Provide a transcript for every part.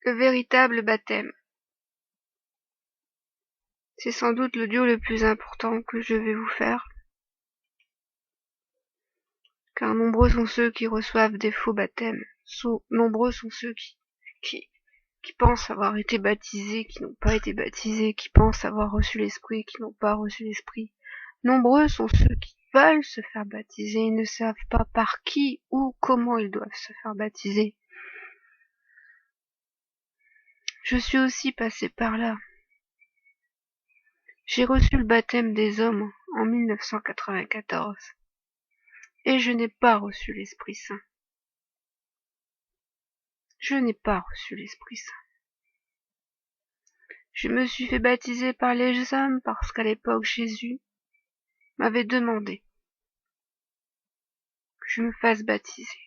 Le véritable baptême. C'est sans doute l'audio le plus important que je vais vous faire, car nombreux sont ceux qui reçoivent des faux baptêmes. Nombreux sont ceux qui pensent avoir été baptisés, qui n'ont pas été baptisés, qui pensent avoir reçu l'Esprit, qui n'ont pas reçu l'Esprit. Nombreux sont ceux qui veulent se faire baptiser et ne savent pas par qui ou comment ils doivent se faire baptiser. Je suis aussi passé par là. J'ai reçu le baptême des hommes en 1994 et je n'ai pas reçu l'Esprit Saint. Je n'ai pas reçu l'Esprit Saint. Je me suis fait baptiser par les hommes parce qu'à l'époque Jésus m'avait demandé que je me fasse baptiser.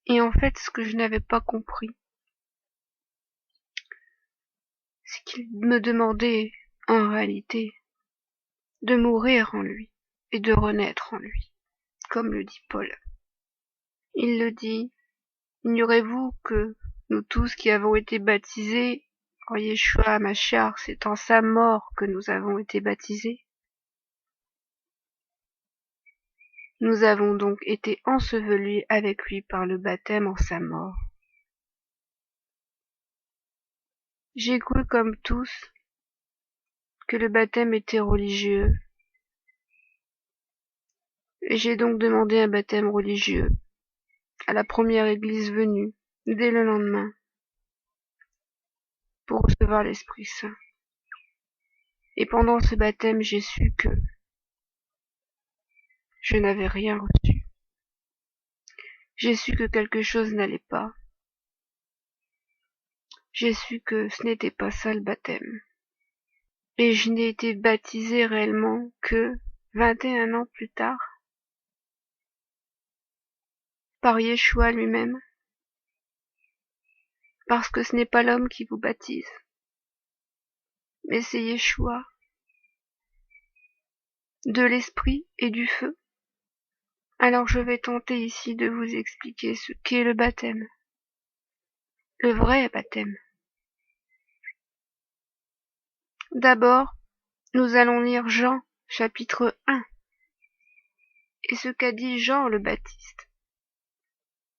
Et en fait, ce que je n'avais pas compris, c'est qu'il me demandait en réalité de mourir en lui et de renaître en lui, comme le dit Paul. Il le dit, ignorez-vous que nous tous qui avons été baptisés en Yeshua Mashiach, c'est en sa mort que nous avons été baptisés. Nous avons donc été ensevelis avec lui par le baptême en sa mort. J'ai cru comme tous que le baptême était religieux, et j'ai donc demandé un baptême religieux à la première église venue, dès le lendemain, pour recevoir l'Esprit Saint. Et pendant ce baptême, j'ai su que je n'avais rien reçu. J'ai su que quelque chose n'allait pas. J'ai su que ce n'était pas ça le baptême. Et je n'ai été baptisé réellement que 21 ans plus tard, par Yeshua lui-même, parce que ce n'est pas l'homme qui vous baptise, mais c'est Yeshua, de l'esprit et du feu. Alors je vais tenter ici de vous expliquer ce qu'est le baptême, le vrai baptême. D'abord, nous allons lire Jean, chapitre 1, et ce qu'a dit Jean le Baptiste,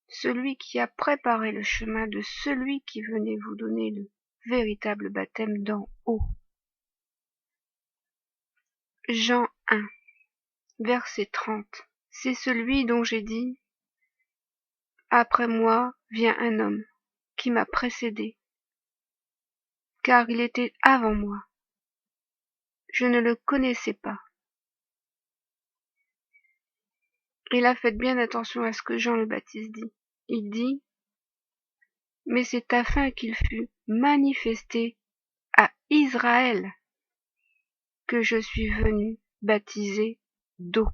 celui qui a préparé le chemin de celui qui venait vous donner le véritable baptême d'en haut. Jean 1, verset 30. C'est celui dont j'ai dit, après moi vient un homme qui m'a précédé, car il était avant moi. Je ne le connaissais pas. Et là, faites bien attention à ce que Jean le Baptiste dit. Il dit, mais c'est afin qu'il fût manifesté à Israël que je suis venu baptiser d'eau.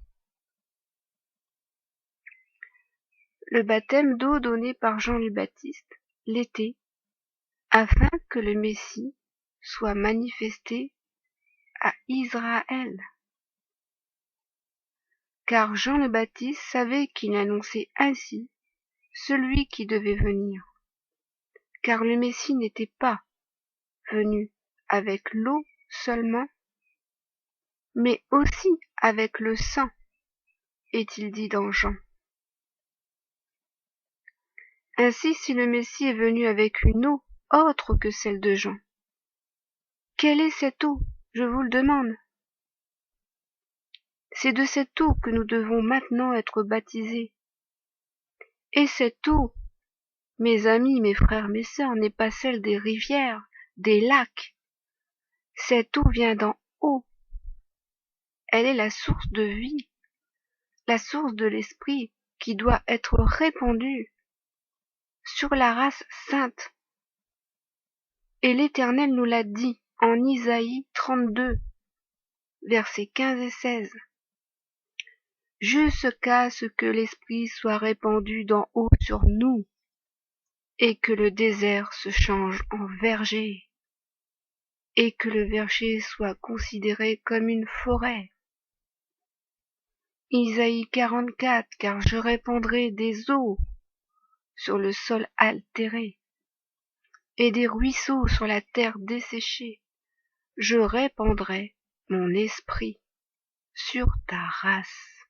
Le baptême d'eau donné par Jean le Baptiste l'était afin que le Messie soit manifesté à Israël. Car Jean le Baptiste savait qu'il annonçait ainsi celui qui devait venir, car le Messie n'était pas venu avec l'eau seulement, mais aussi avec le sang, est-il dit dans Jean. Ainsi, si le Messie est venu avec une eau autre que celle de Jean, quelle est cette eau, je vous le demande? C'est de cette eau que nous devons maintenant être baptisés. Et cette eau, mes amis, mes frères, mes sœurs, n'est pas celle des rivières, des lacs. Cette eau vient d'en haut. Elle est la source de vie, la source de l'esprit qui doit être répandue sur la race sainte. Et l'Éternel nous l'a dit en Isaïe 32, versets 15 et 16. Jusqu'à ce que l'esprit soit répandu d'en haut sur nous, et que le désert se change en verger, et que le verger soit considéré comme une forêt. Isaïe 44, car je répandrai des eaux sur le sol altéré, et des ruisseaux sur la terre desséchée. Je répandrai mon esprit sur ta race.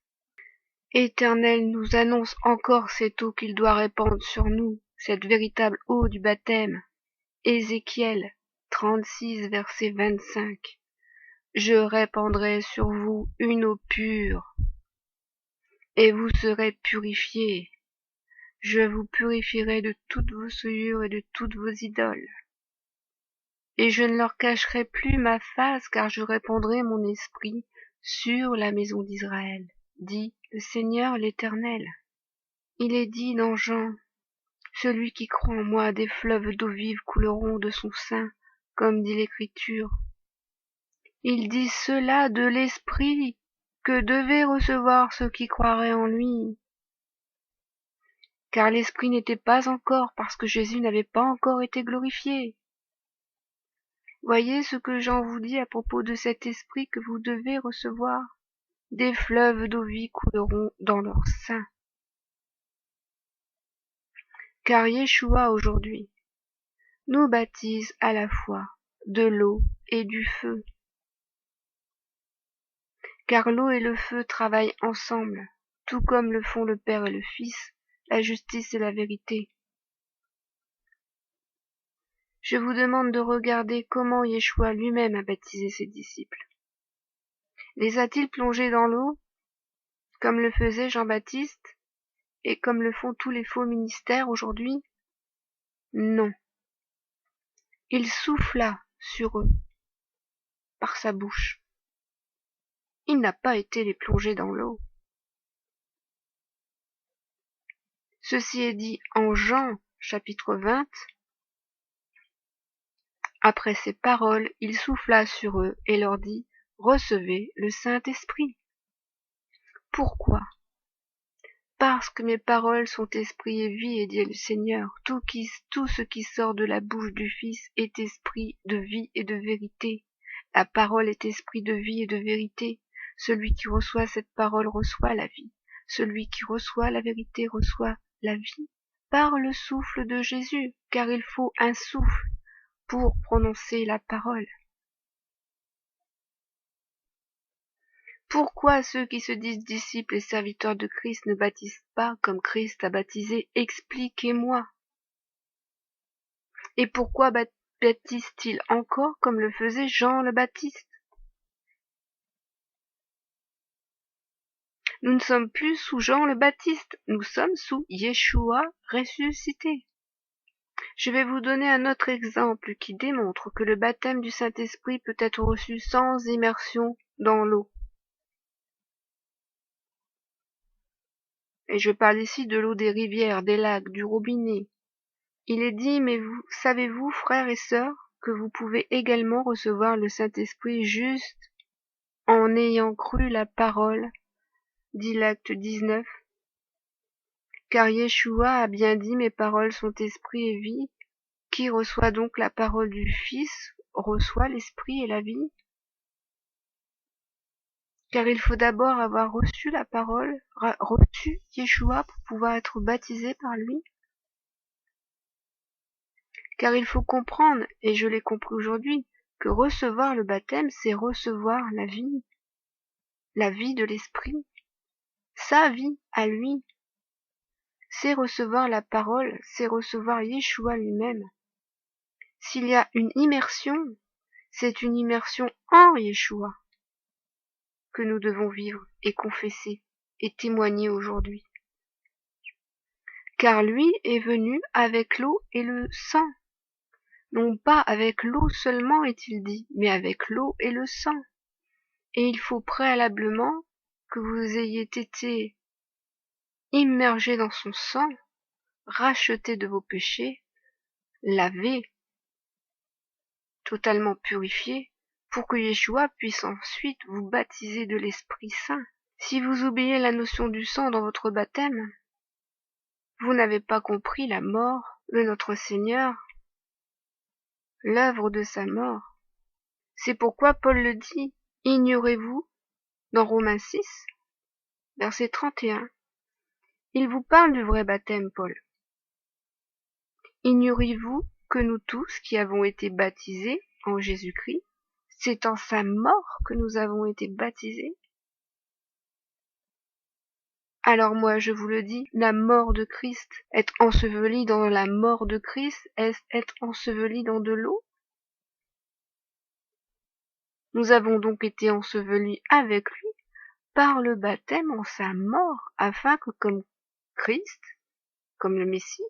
Éternel nous annonce encore cette eau qu'il doit répandre sur nous, cette véritable eau du baptême. Ézéchiel 36, verset 25. Je répandrai sur vous une eau pure, et vous serez purifiés. Je vous purifierai de toutes vos souillures et de toutes vos idoles. Et je ne leur cacherai plus ma face, car je répandrai mon esprit sur la maison d'Israël, dit le Seigneur l'Éternel. Il est dit dans Jean, celui qui croit en moi, des fleuves d'eau vive couleront de son sein, comme dit l'Écriture. Il dit cela de l'Esprit que devaient recevoir ceux qui croiraient en lui. Car l'Esprit n'était pas encore, parce que Jésus n'avait pas encore été glorifié. Voyez ce que Jean vous dit à propos de cet Esprit que vous devez recevoir. Des fleuves d'eau vive couleront dans leur sein. Car Yeshua aujourd'hui nous baptise à la fois de l'eau et du feu. Car l'eau et le feu travaillent ensemble, tout comme le font le Père et le Fils, la justice et la vérité. Je vous demande de regarder comment Yeshua lui-même a baptisé ses disciples. Les a-t-il plongés dans l'eau, comme le faisait Jean-Baptiste, et comme le font tous les faux ministères aujourd'hui? Non. Il souffla sur eux par sa bouche. Il n'a pas été les plonger dans l'eau. Ceci est dit en Jean, chapitre 20. Après ces paroles, il souffla sur eux et leur dit, recevez le Saint-Esprit. Pourquoi? Parce que mes paroles sont esprit et vie, et dit le Seigneur. Tout ce qui sort de la bouche du Fils est esprit de vie et de vérité. La parole est esprit de vie et de vérité. Celui qui reçoit cette parole reçoit la vie. Celui qui reçoit la vérité reçoit la vie par le souffle de Jésus, car il faut un souffle pour prononcer la parole. Pourquoi ceux qui se disent disciples et serviteurs de Christ ne baptisent pas comme Christ a baptisé? Expliquez-moi. Et pourquoi baptisent-ils encore comme le faisait Jean le Baptiste? Nous ne sommes plus sous Jean le Baptiste, nous sommes sous Yeshua ressuscité. Je vais vous donner un autre exemple qui démontre que le baptême du Saint-Esprit peut être reçu sans immersion dans l'eau. Et je parle ici de l'eau des rivières, des lacs, du robinet. Il est dit, mais savez-vous, frères et sœurs, que vous pouvez également recevoir le Saint-Esprit juste en ayant cru la parole, dit l'Acte 19. Car Yeshua a bien dit, mes paroles sont esprit et vie. Qui reçoit donc la parole du Fils reçoit l'esprit et la vie. Car il faut d'abord avoir reçu la parole, reçu Yeshua pour pouvoir être baptisé par lui. Car il faut comprendre, et je l'ai compris aujourd'hui, que recevoir le baptême, c'est recevoir la vie de l'esprit, sa vie à lui. C'est recevoir la parole, c'est recevoir Yeshua lui-même. S'il y a une immersion, c'est une immersion en Yeshua que nous devons vivre et confesser et témoigner aujourd'hui. Car lui est venu avec l'eau et le sang. Non pas avec l'eau seulement, est-il dit, mais avec l'eau et le sang. Et il faut préalablement que vous ayez été immergés dans son sang, rachetés de vos péchés, lavés, totalement purifiés, pour que Yeshua puisse ensuite vous baptiser de l'Esprit Saint. Si vous oubliez la notion du sang dans votre baptême, vous n'avez pas compris la mort de notre Seigneur, l'œuvre de sa mort. C'est pourquoi Paul le dit, ignorez-vous, dans Romains 6, verset 31. Il vous parle du vrai baptême, Paul. Ignorez-vous que nous tous qui avons été baptisés en Jésus-Christ, c'est en sa mort que nous avons été baptisés. Alors moi je vous le dis, la mort de Christ, être enseveli dans la mort de Christ, est-ce être enseveli dans de l'eau? Nous avons donc été ensevelis avec lui par le baptême en sa mort, afin que comme Christ, comme le Messie,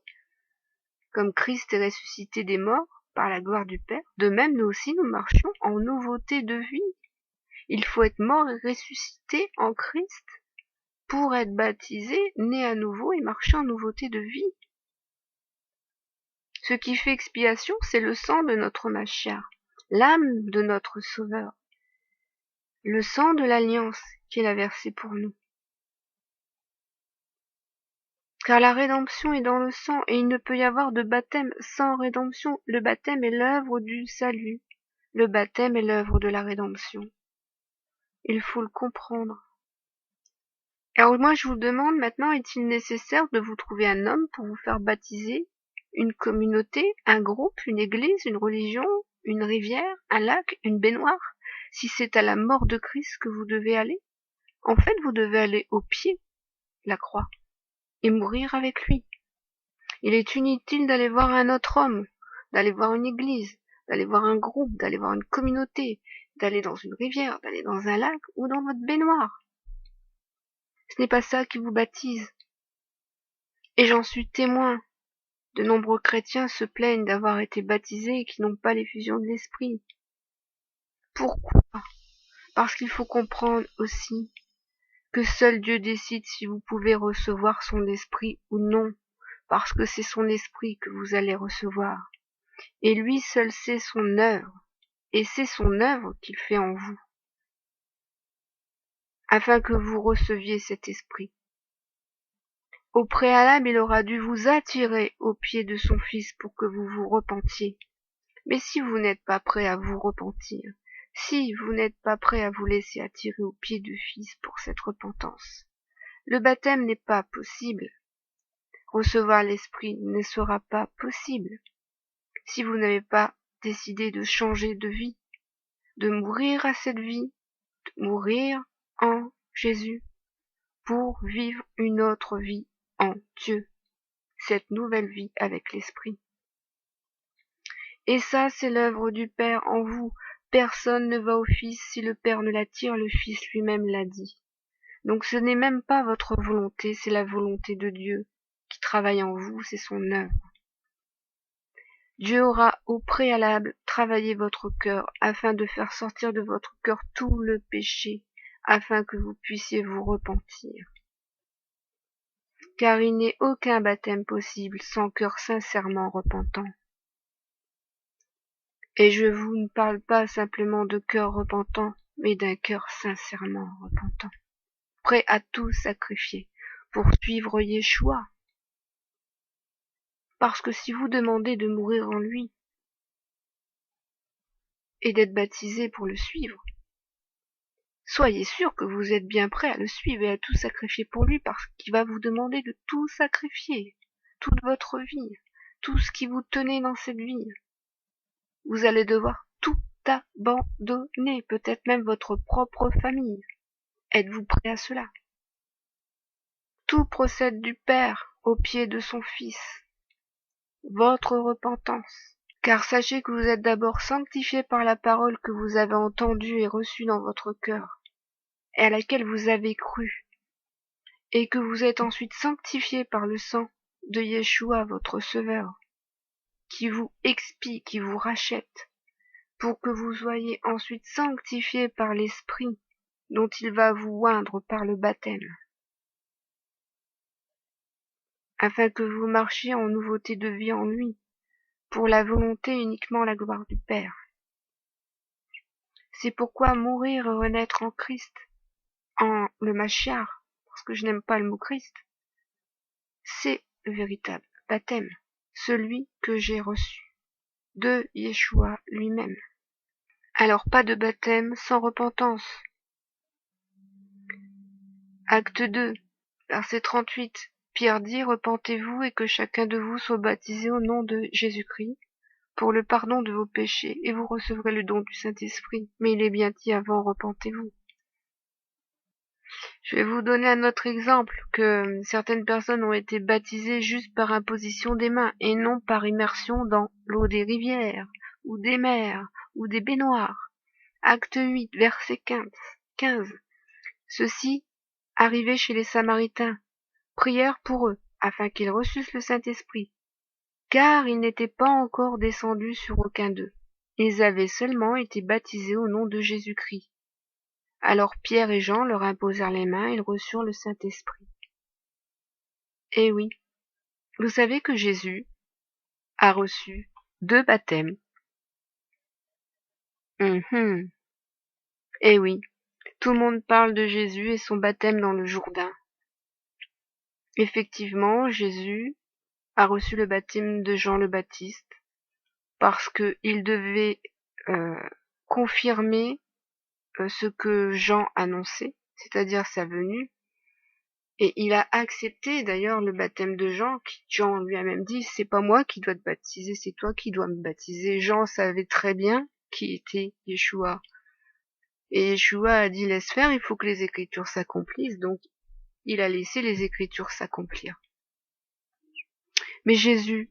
comme Christ est ressuscité des morts par la gloire du Père, de même nous aussi nous marchions en nouveauté de vie. Il faut être mort et ressuscité en Christ pour être baptisé, né à nouveau et marcher en nouveauté de vie. Ce qui fait expiation, c'est le sang de notre Machiar, l'âme de notre Sauveur, le sang de l'alliance qu'il a versé pour nous. Car la rédemption est dans le sang, et il ne peut y avoir de baptême sans rédemption. Le baptême est l'œuvre du salut. Le baptême est l'œuvre de la rédemption. Il faut le comprendre. Alors moi je vous demande maintenant, est-il nécessaire de vous trouver un homme pour vous faire baptiser? Une communauté, un groupe, une église, une religion, une rivière, un lac, une baignoire? Si c'est à la mort de Christ que vous devez aller, en fait vous devez aller au pied de la croix et mourir avec lui. Il est inutile d'aller voir un autre homme, d'aller voir une église, d'aller voir un groupe, d'aller voir une communauté, d'aller dans une rivière, d'aller dans un lac ou dans votre baignoire. Ce n'est pas ça qui vous baptise. Et j'en suis témoin. De nombreux chrétiens se plaignent d'avoir été baptisés et qui n'ont pas l'effusion de l'esprit. Pourquoi? Parce qu'il faut comprendre aussi que seul Dieu décide si vous pouvez recevoir son esprit ou non, parce que c'est son esprit que vous allez recevoir. Et lui seul sait son œuvre, et c'est son œuvre qu'il fait en vous, afin que vous receviez cet esprit. Au préalable, il aura dû vous attirer aux pieds de son Fils pour que vous vous repentiez. Mais si vous n'êtes pas prêt à vous repentir, si vous n'êtes pas prêt à vous laisser attirer aux pieds du Fils pour cette repentance, le baptême n'est pas possible. Recevoir l'Esprit ne sera pas possible si vous n'avez pas décidé de changer de vie, de mourir à cette vie, de mourir en Jésus pour vivre une autre vie en Dieu, cette nouvelle vie avec l'Esprit. Et ça, c'est l'œuvre du Père en vous. Personne ne va au Fils si le Père ne l'attire, le Fils lui-même l'a dit. Donc ce n'est même pas votre volonté, c'est la volonté de Dieu qui travaille en vous, c'est son œuvre. Dieu aura au préalable travaillé votre cœur afin de faire sortir de votre cœur tout le péché, afin que vous puissiez vous repentir. Car il n'est aucun baptême possible sans cœur sincèrement repentant. Et je vous ne parle pas simplement de cœur repentant, mais d'un cœur sincèrement repentant, prêt à tout sacrifier pour suivre Yeshua. Parce que si vous demandez de mourir en lui et d'être baptisé pour le suivre, soyez sûr que vous êtes bien prêt à le suivre et à tout sacrifier pour lui, parce qu'il va vous demander de tout sacrifier, toute votre vie, tout ce qui vous tenait dans cette vie. Vous allez devoir tout abandonner, peut-être même votre propre famille. Êtes-vous prêt à cela? Tout procède du Père au pied de son Fils. Votre repentance. Car sachez que vous êtes d'abord sanctifiés par la parole que vous avez entendue et reçue dans votre cœur, et à laquelle vous avez cru, et que vous êtes ensuite sanctifiés par le sang de Yeshua, votre Sauveur, qui vous expie, qui vous rachète, pour que vous soyez ensuite sanctifiés par l'Esprit, dont il va vous oindre par le baptême, afin que vous marchiez en nouveauté de vie en lui, pour la volonté uniquement la gloire du Père. C'est pourquoi mourir et renaître en Christ, en le Machiar, parce que je n'aime pas le mot Christ, c'est le véritable baptême, celui que j'ai reçu de Yeshua lui-même. Alors pas de baptême sans repentance. Acte 2, verset 38. Pierre dit, repentez-vous et que chacun de vous soit baptisé au nom de Jésus-Christ pour le pardon de vos péchés, et vous recevrez le don du Saint-Esprit. Mais il est bien dit avant, repentez-vous. Je vais vous donner un autre exemple, que certaines personnes ont été baptisées juste par imposition des mains, et non par immersion dans l'eau des rivières, ou des mers, ou des baignoires. Acte 8, verset 15. Ceci arrivait chez les Samaritains, prièrent pour eux, afin qu'ils reçussent le Saint-Esprit, car il n'était pas encore descendu sur aucun d'eux. Ils avaient seulement été baptisés au nom de Jésus-Christ. Alors Pierre et Jean leur imposèrent les mains, et ils reçurent le Saint-Esprit. Eh oui, vous savez que Jésus a reçu 2 baptêmes. Eh oui, tout le monde parle de Jésus et son baptême dans le Jourdain. Effectivement, Jésus a reçu le baptême de Jean le Baptiste parce qu'il devait confirmer ce que Jean annonçait, c'est-à-dire sa venue. Et il a accepté d'ailleurs le baptême de Jean, qui Jean lui a même dit, c'est pas moi qui dois te baptiser, c'est toi qui dois me baptiser. Jean savait très bien qui était Yeshua. Et Yeshua a dit, laisse faire, il faut que les Écritures s'accomplissent. Donc, il a laissé les Écritures s'accomplir. Mais Jésus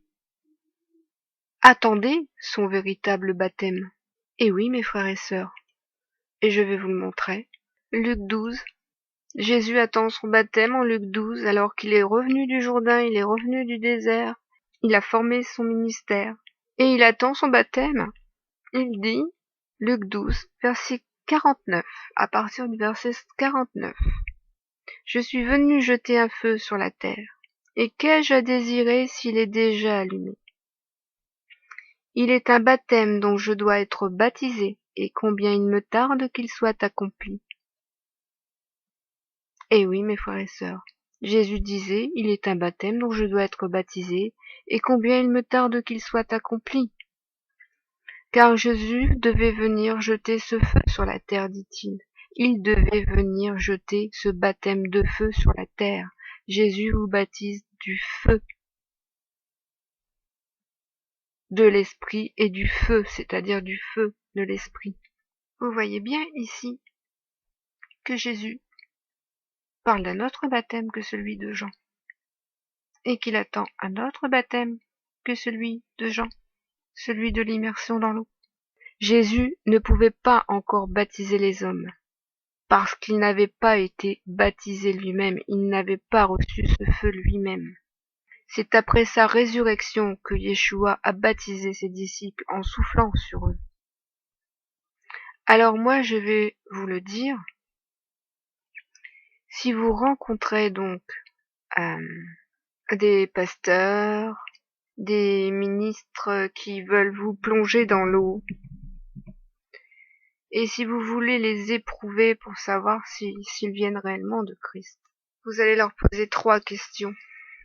attendait son véritable baptême. Et oui, mes frères et sœurs, et je vais vous le montrer. Luc 12. Jésus attend son baptême en Luc 12, alors qu'il est revenu du Jourdain, il est revenu du désert, il a formé son ministère, et il attend son baptême. Il dit, Luc 12, verset 49, à partir du verset 49, « Je suis venu jeter un feu sur la terre, et qu'ai-je à désirer s'il est déjà allumé? Il est un baptême dont je dois être baptisé, et combien il me tarde qu'il soit accompli. » Eh oui, mes frères et sœurs, Jésus disait, il est un baptême dont je dois être baptisé, et combien il me tarde qu'il soit accompli. Car Jésus devait venir jeter ce feu sur la terre, dit-il. Il devait venir jeter ce baptême de feu sur la terre. Jésus vous baptise du feu, de l'esprit et du feu, c'est-à-dire du feu de l'esprit. Vous voyez bien ici que Jésus parle d'un autre baptême que celui de Jean, et qu'il attend un autre baptême que celui de Jean, celui de l'immersion dans l'eau. Jésus ne pouvait pas encore baptiser les hommes, parce qu'il n'avait pas été baptisé lui-même, il n'avait pas reçu ce feu lui-même. C'est après sa résurrection que Yeshua a baptisé ses disciples en soufflant sur eux. Alors moi je vais vous le dire, si vous rencontrez donc des pasteurs, des ministres qui veulent vous plonger dans l'eau, et si vous voulez les éprouver pour savoir s'ils viennent réellement de Christ, vous allez leur poser 3 questions,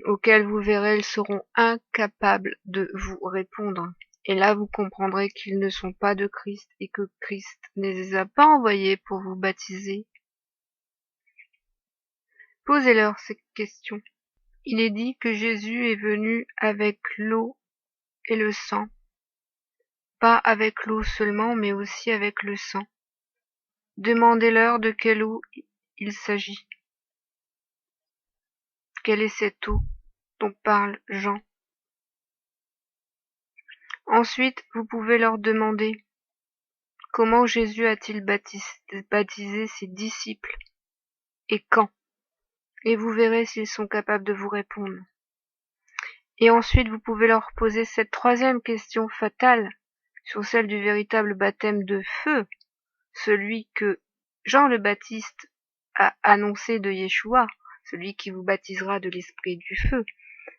auxquelles vous verrez, ils seront incapables de vous répondre. Et là, vous comprendrez qu'ils ne sont pas de Christ et que Christ ne les a pas envoyés pour vous baptiser. Posez-leur ces questions. Il est dit que Jésus est venu avec l'eau et le sang. Pas avec l'eau seulement, mais aussi avec le sang. Demandez-leur de quelle eau il s'agit. Quelle est cette eau dont parle Jean? Ensuite, vous pouvez leur demander comment Jésus a-t-il baptisé ses disciples et quand? Et vous verrez s'ils sont capables de vous répondre. Et ensuite, vous pouvez leur poser cette 3e question fatale sur celle du véritable baptême de feu, celui que Jean le Baptiste a annoncé de Yeshua, celui qui vous baptisera de l'esprit et du feu.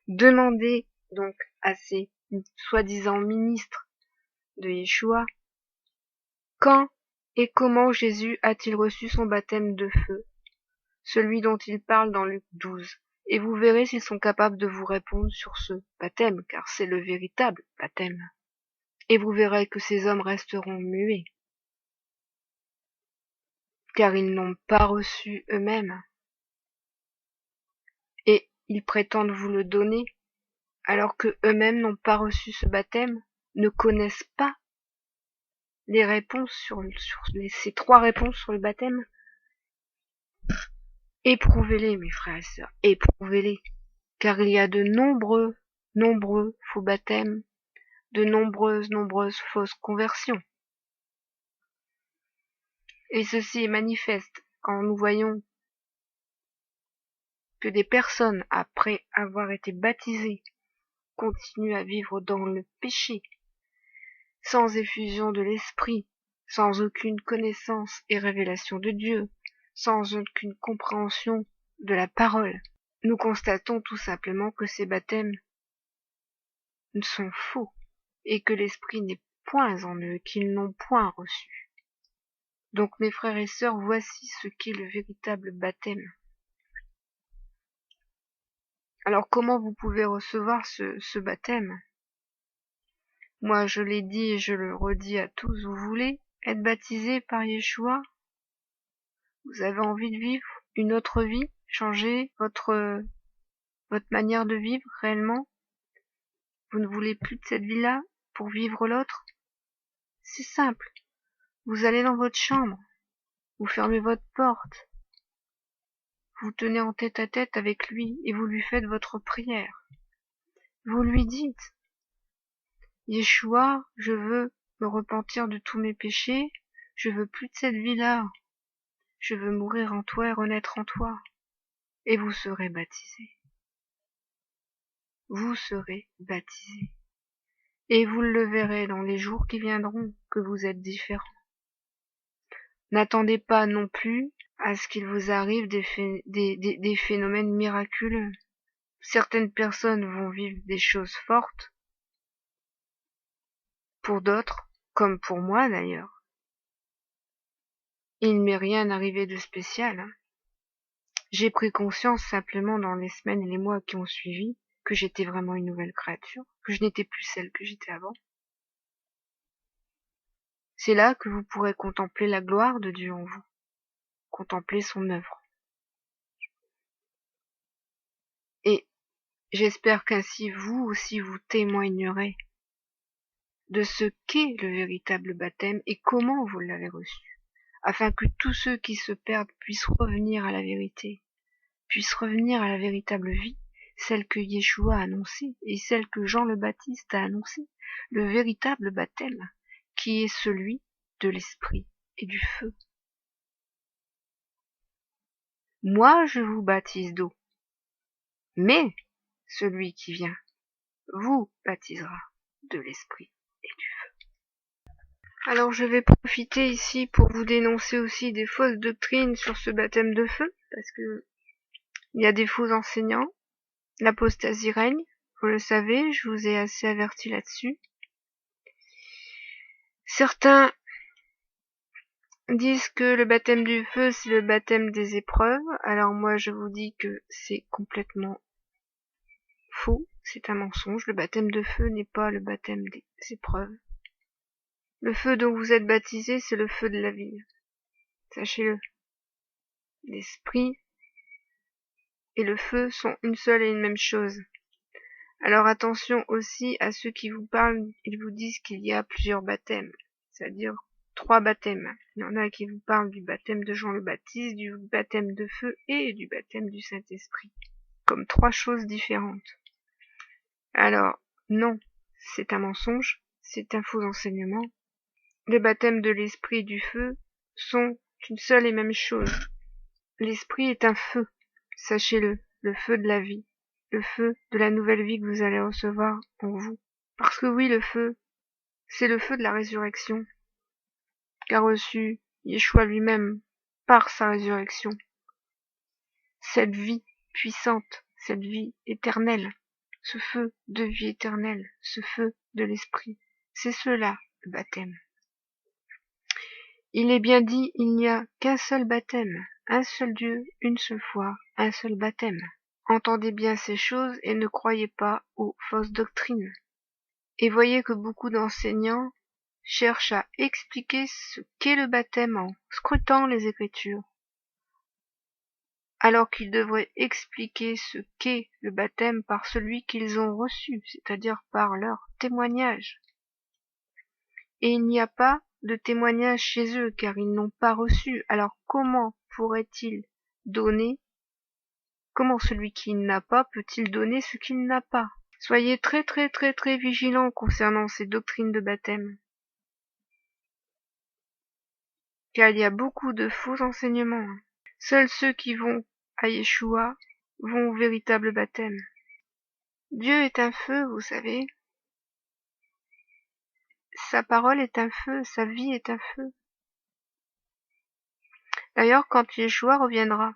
Demandez donc à ces soi-disant ministres de Yeshua, quand et comment Jésus a-t-il reçu son baptême de feu, celui dont il parle dans Luc 12, et vous verrez s'ils sont capables de vous répondre sur ce baptême, car c'est le véritable baptême. Et vous verrez que ces hommes resteront muets, car ils n'ont pas reçu eux-mêmes, et ils prétendent vous le donner, alors que eux-mêmes n'ont pas reçu ce baptême. ne connaissent pas les réponses ces 3 réponses sur le baptême, éprouvez-les, mes frères et sœurs, éprouvez-les, car il y a de nombreux faux baptêmes, de nombreuses fausses conversions. Et ceci est manifeste quand nous voyons que des personnes, après avoir été baptisées, continuent à vivre dans le péché, sans effusion de l'esprit, sans aucune connaissance et révélation de Dieu, sans aucune compréhension de la parole. Nous constatons tout simplement que ces baptêmes sont faux et que l'esprit n'est point en eux, qu'ils n'ont point reçu. Donc mes frères et sœurs, voici ce qu'est le véritable baptême. Alors comment vous pouvez recevoir ce baptême? Moi je l'ai dit et je le redis à tous, vous voulez être baptisé par Yeshua? Vous avez envie de vivre une autre vie, changer votre manière de vivre réellement? Vous ne voulez plus de cette vie-là pour vivre l'autre? C'est simple. Vous allez dans votre chambre, vous fermez votre porte, vous tenez en tête-à-tête avec lui et vous lui faites votre prière. Vous lui dites, Yeshua, je veux me repentir de tous mes péchés, je veux plus de cette vie-là, je veux mourir en toi et renaître en toi. Et vous serez baptisé. Vous serez baptisé. Et vous le verrez dans les jours qui viendront que vous êtes différents. N'attendez pas non plus à ce qu'il vous arrive des phénomènes miraculeux. Certaines personnes vont vivre des choses fortes, pour d'autres, comme pour moi d'ailleurs. Il ne m'est rien arrivé de spécial. J'ai pris conscience simplement dans les semaines et les mois qui ont suivi que j'étais vraiment une nouvelle créature, que je n'étais plus celle que j'étais avant. C'est là que vous pourrez contempler la gloire de Dieu en vous, contempler son œuvre. Et j'espère qu'ainsi vous aussi vous témoignerez de ce qu'est le véritable baptême et comment vous l'avez reçu, afin que tous ceux qui se perdent puissent revenir à la vérité, puissent revenir à la véritable vie, celle que Yeshua a annoncée et celle que Jean le Baptiste a annoncée, le véritable baptême, qui est celui de l'esprit et du feu. Moi, je vous baptise d'eau, mais celui qui vient vous baptisera de l'esprit et du feu. Alors je vais profiter ici pour vous dénoncer aussi des fausses doctrines sur ce baptême de feu, parce que il y a des faux enseignants, l'apostasie règne, vous le savez, je vous ai assez averti là-dessus. Certains disent que le baptême du feu, c'est le baptême des épreuves. Alors moi, je vous dis que c'est complètement faux, c'est un mensonge. Le baptême de feu n'est pas le baptême des épreuves. Le feu dont vous êtes baptisé, c'est le feu de la vie. Sachez-le. L'esprit et le feu sont une seule et une même chose. Alors attention aussi à ceux qui vous parlent, ils vous disent qu'il y a plusieurs baptêmes, c'est-à-dire 3 baptêmes. Il y en a qui vous parlent du baptême de Jean le Baptiste, du baptême de feu et du baptême du Saint-Esprit, comme 3 choses différentes. Alors, non, c'est un mensonge, c'est un faux enseignement. Le baptême de l'Esprit et du feu sont une seule et même chose. L'Esprit est un feu, sachez-le, le feu de la vie, le feu de la nouvelle vie que vous allez recevoir en vous. Parce que oui, le feu, c'est le feu de la résurrection, qu'a reçu Yeshua lui-même par sa résurrection. Cette vie puissante, cette vie éternelle, ce feu de vie éternelle, ce feu de l'Esprit, c'est cela le baptême. Il est bien dit, il n'y a qu'un seul baptême, un seul Dieu, une seule foi, un seul baptême. Entendez bien ces choses et ne croyez pas aux fausses doctrines. Et voyez que beaucoup d'enseignants cherchent à expliquer ce qu'est le baptême en scrutant les Écritures, alors qu'ils devraient expliquer ce qu'est le baptême par celui qu'ils ont reçu, c'est-à-dire par leur témoignage. Et il n'y a pas de témoignage chez eux, car ils n'ont pas reçu. Alors comment pourrait-il donner? Comment celui qui n'a pas peut-il donner ce qu'il n'a pas? Soyez très très très très vigilants concernant ces doctrines de baptême, car il y a beaucoup de faux enseignements. Seuls ceux qui vont à Yeshua vont au véritable baptême. Dieu est un feu, vous savez. Sa parole est un feu, sa vie est un feu. D'ailleurs, quand Yeshua reviendra,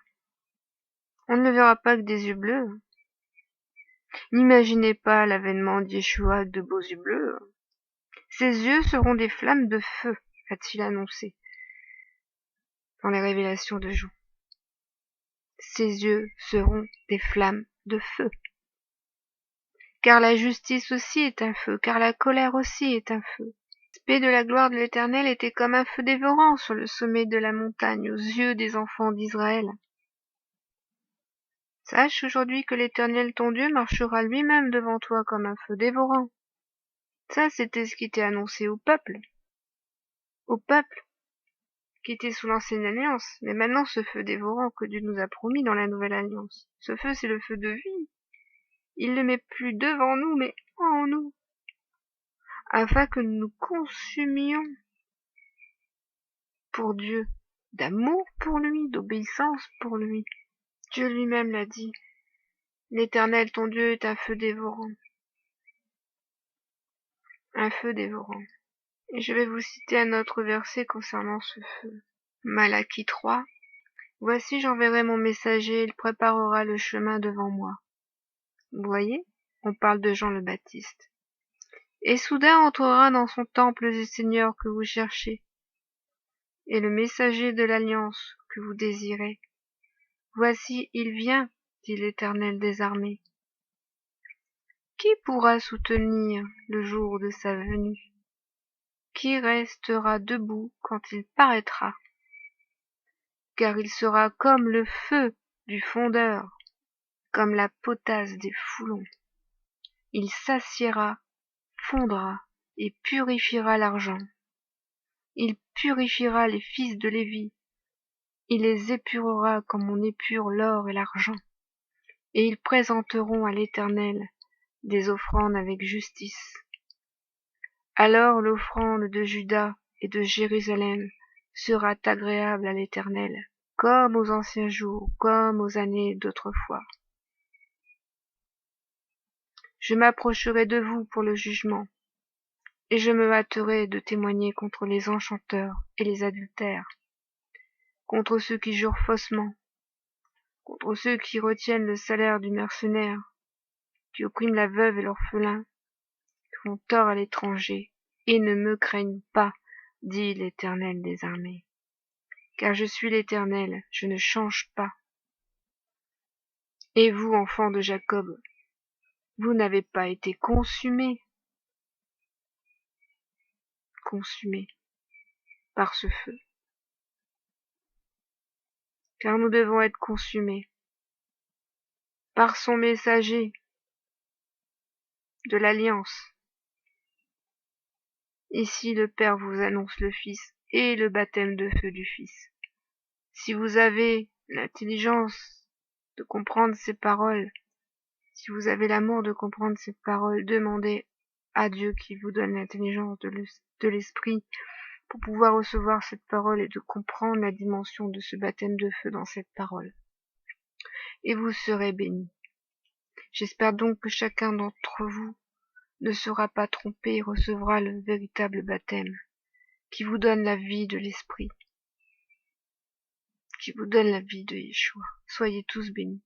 on ne le verra pas que des yeux bleus. N'imaginez pas l'avènement d'Yeshua avec de beaux yeux bleus. Ses yeux seront des flammes de feu, a-t-il annoncé dans les révélations de Jean. Ses yeux seront des flammes de feu. Car la justice aussi est un feu, car la colère aussi est un feu. L'aspect de la gloire de l'Éternel était comme un feu dévorant sur le sommet de la montagne aux yeux des enfants d'Israël. Sache aujourd'hui que l'Éternel ton Dieu marchera lui-même devant toi comme un feu dévorant. Ça, c'était ce qui était annoncé au peuple qui était sous l'ancienne alliance. Mais maintenant, ce feu dévorant que Dieu nous a promis dans la nouvelle alliance, ce feu, c'est le feu de vie. Il ne met plus devant nous, mais en nous, afin que nous nous consumions pour Dieu, d'amour pour lui, d'obéissance pour lui. Dieu lui-même l'a dit. L'Éternel, ton Dieu, est un feu dévorant. Un feu dévorant. Et je vais vous citer un autre verset concernant ce feu. Malachie 3. Voici, j'enverrai mon messager, il préparera le chemin devant moi. Vous voyez? On parle de Jean le Baptiste. Et soudain entrera dans son temple le Seigneur que vous cherchez, et le messager de l'alliance que vous désirez. Voici, il vient, dit l'Éternel des armées. Qui pourra soutenir le jour de sa venue? Qui restera debout quand il paraîtra? Car il sera comme le feu du fondeur, comme la potasse des foulons. Il s'assiera, fondra et purifiera l'argent. Il purifiera les fils de Lévi. Il les épurera comme on épure l'or et l'argent. Et ils présenteront à l'Éternel des offrandes avec justice. Alors l'offrande de Juda et de Jérusalem sera agréable à l'Éternel, comme aux anciens jours, comme aux années d'autrefois. Je m'approcherai de vous pour le jugement, et je me hâterai de témoigner contre les enchanteurs et les adultères, contre ceux qui jurent faussement, contre ceux qui retiennent le salaire du mercenaire, qui oppriment la veuve et l'orphelin, qui font tort à l'étranger, et ne me craignent pas, dit l'Éternel des armées. Car je suis l'Éternel, je ne change pas. Et vous, enfants de Jacob, vous n'avez pas été consumés par ce feu. Car nous devons être consumés par son messager de l'Alliance. Ici, le Père vous annonce le Fils et le baptême de feu du Fils. Si vous avez l'intelligence de comprendre ces paroles, si vous avez l'amour de comprendre ces paroles, demandez à Dieu qui vous donne l'intelligence de l'esprit pour pouvoir recevoir cette parole et de comprendre la dimension de ce baptême de feu dans cette parole. Et vous serez bénis. J'espère donc que chacun d'entre vous ne sera pas trompé et recevra le véritable baptême qui vous donne la vie de l'esprit, qui vous donne la vie de Yeshua. Soyez tous bénis.